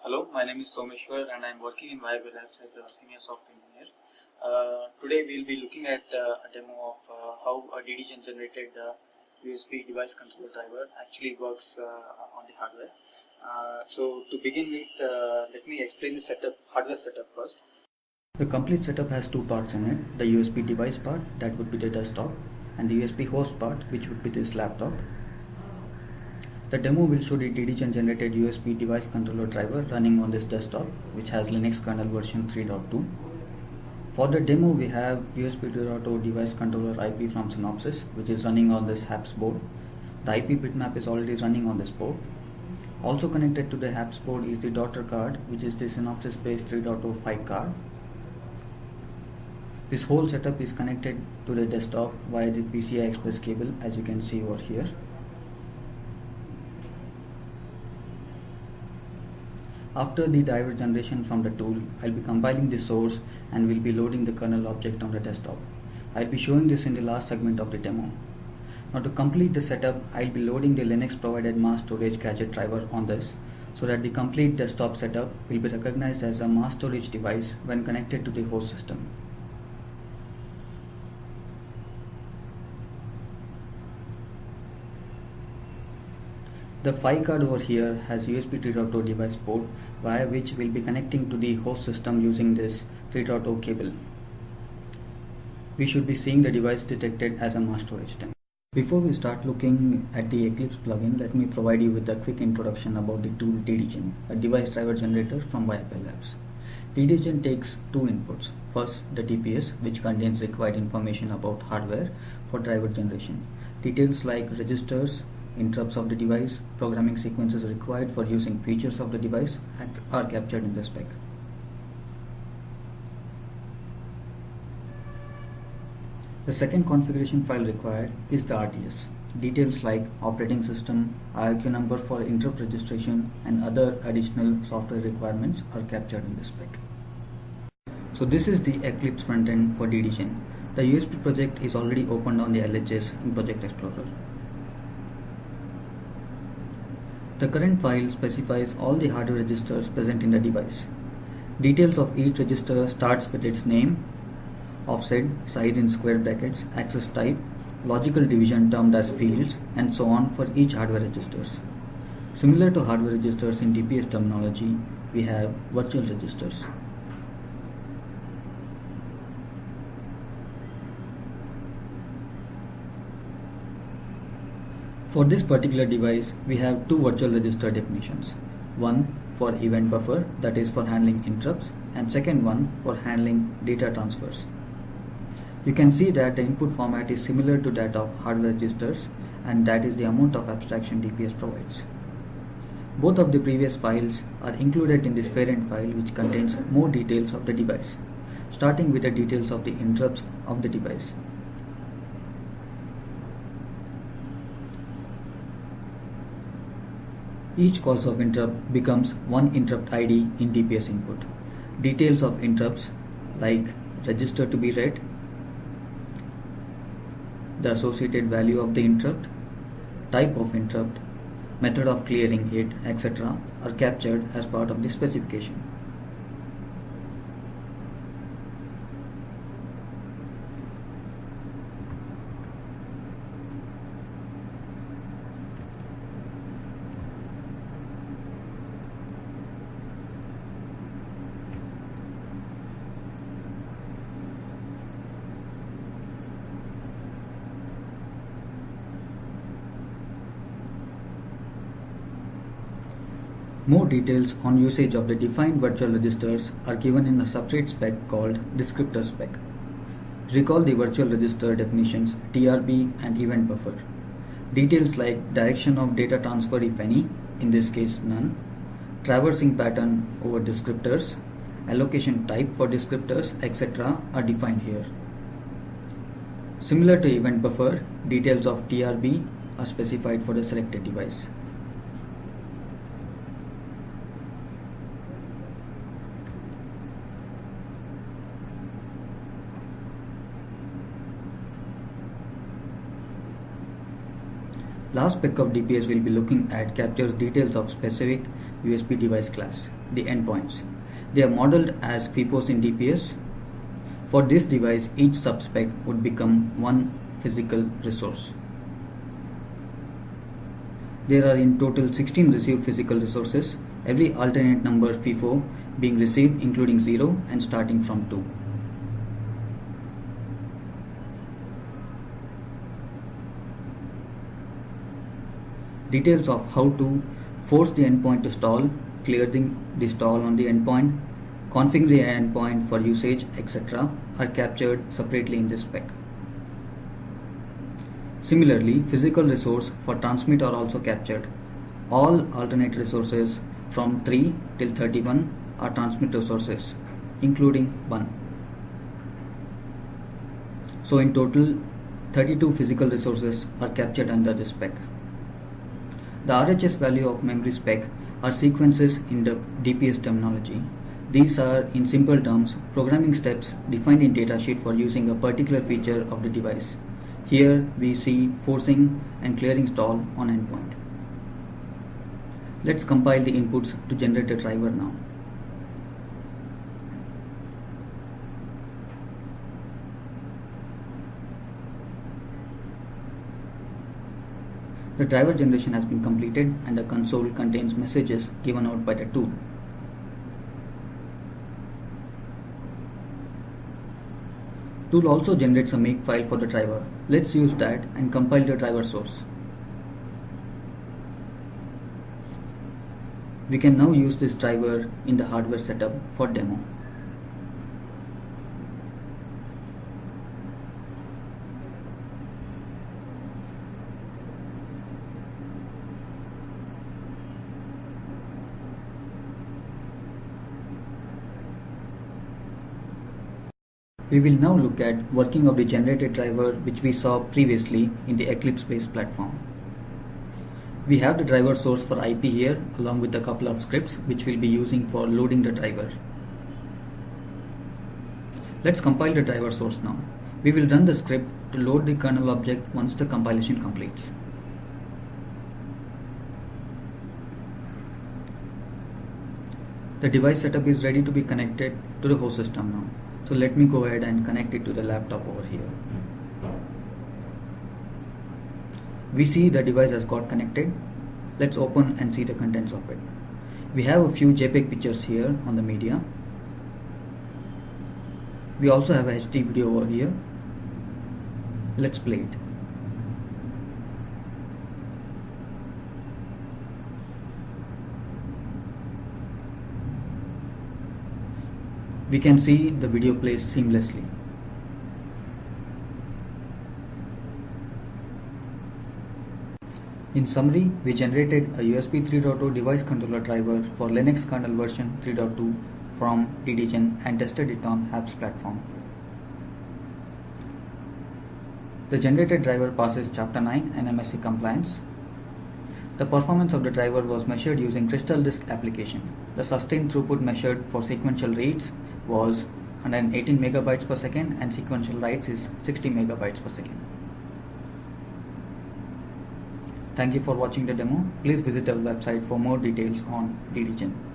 Hello, my name is Someshwar and I am working in Viable Labs as a senior software engineer. Today we will be looking at a demo of how a DDGen generated USB device controller driver actually works on the hardware. So to begin with, let me explain the hardware setup first. The complete setup has two parts in it, the USB device part, that would be the desktop, and the USB host part, which would be this laptop. The demo will show the DDGen generated USB device controller driver running on this desktop, which has Linux kernel version 3.2. For the demo, we have USB 2.0 device controller IP from Synopsys, which is running on this HAPS board. The IP bitmap is already running on this board. Also connected to the HAPS board is the daughter card, which is the Synopsys based 3.05 card. This whole setup is connected to the desktop via the PCI Express cable, as you can see over here. After the driver generation from the tool, I'll be compiling the source and will be loading the kernel object on the desktop. I'll be showing this in the last segment of the demo. Now to complete the setup, I'll be loading the Linux provided mass storage gadget driver on this, so that the complete desktop setup will be recognized as a mass storage device when connected to the host system. The PHY card over here has USB 3.0 device port via which we'll be connecting to the host system using this 3.0 cable. We should be seeing the device detected as a mass storage DIMM. Before we start looking at the Eclipse plugin, let me provide you with a quick introduction about the tool DDGen, a device driver generator from Viable Labs. DDGen takes two inputs. First, the DPS, which contains required information about hardware for driver generation. Details like registers, interrupts of the device, programming sequences required for using features of the device are captured in the spec. The second configuration file required is the RTS. Details like operating system, IRQ number for interrupt registration and other additional software requirements are captured in the spec. So this is the Eclipse frontend for DDGen. The USB project is already opened on the LHS in Project Explorer. The current file specifies all the hardware registers present in the device. Details of each register starts with its name, offset, size in square brackets, access type, logical division termed as fields, and so on for each hardware registers. Similar to hardware registers in DPS terminology, we have virtual registers. For this particular device, we have two virtual register definitions. One for event buffer, that is for handling interrupts, and second one for handling data transfers. You can see that the input format is similar to that of hardware registers, and that is the amount of abstraction DPS provides. Both of the previous files are included in this parent file, which contains more details of the device, starting with the details of the interrupts of the device. Each cause of interrupt becomes one interrupt ID in DPS input. Details of interrupts like register to be read, the associated value of the interrupt, type of interrupt, method of clearing it, etc. are captured as part of the specification. More details on usage of the defined virtual registers are given in a substrate spec called descriptor spec. Recall the virtual register definitions TRB and event buffer. Details like direction of data transfer if any, in this case none, traversing pattern over descriptors, allocation type for descriptors, etc. are defined here. Similar to event buffer, details of TRB are specified for the selected device. Last spec of DPS we'll be looking at captures details of specific USB device class. the endpoints. They are modeled as FIFOs in DPS. For this device, each subspec would become one physical resource. There are in total 16 received physical resources, every alternate number FIFO being received including 0 and starting from 2. Details of how to force the endpoint to stall, clearing the stall on the endpoint, configuring the endpoint for usage, etc. are captured separately in this spec. Similarly, physical resource for transmit are also captured. All alternate resources from 3 till 31 are transmit resources, including 1. So in total, 32 physical resources are captured under this spec. The RHS value of memory spec are sequences in the DPS terminology. These are, in simple terms, programming steps defined in datasheet for using a particular feature of the device. Here we see forcing and clearing stall on endpoint. Let's compile the inputs to generate a driver now. The driver generation has been completed and the console contains messages given out by the tool. Tool also generates a make file for the driver. Let's use that and compile the driver source. We can now use this driver in the hardware setup for demo. We will now look at working of the generated driver which we saw previously in the Eclipse-based platform. We have the driver source for IP here along with a couple of scripts which we'll be using for loading the driver. Let's compile the driver source now. We will run the script to load the kernel object once the compilation completes. The device setup is ready to be connected to the host system now. So let me go ahead and connect it to the laptop over here. We see the device has got connected. Let's open and see the contents of it. We have a few JPEG pictures here on the media. We also have a HD video over here. Let's play it. We can see the video plays seamlessly. In summary, we generated a USB 3.0 device controller driver for Linux kernel version 3.2 from DDGen and tested it on HAPS platform. The generated driver passes Chapter 9 and MSC compliance. The performance of the driver was measured using Crystal Disk application. The sustained throughput measured for sequential reads was 118 megabytes per second and sequential writes is 60 megabytes per second. Thank you for watching the demo. Please visit our website for more details on DDGen.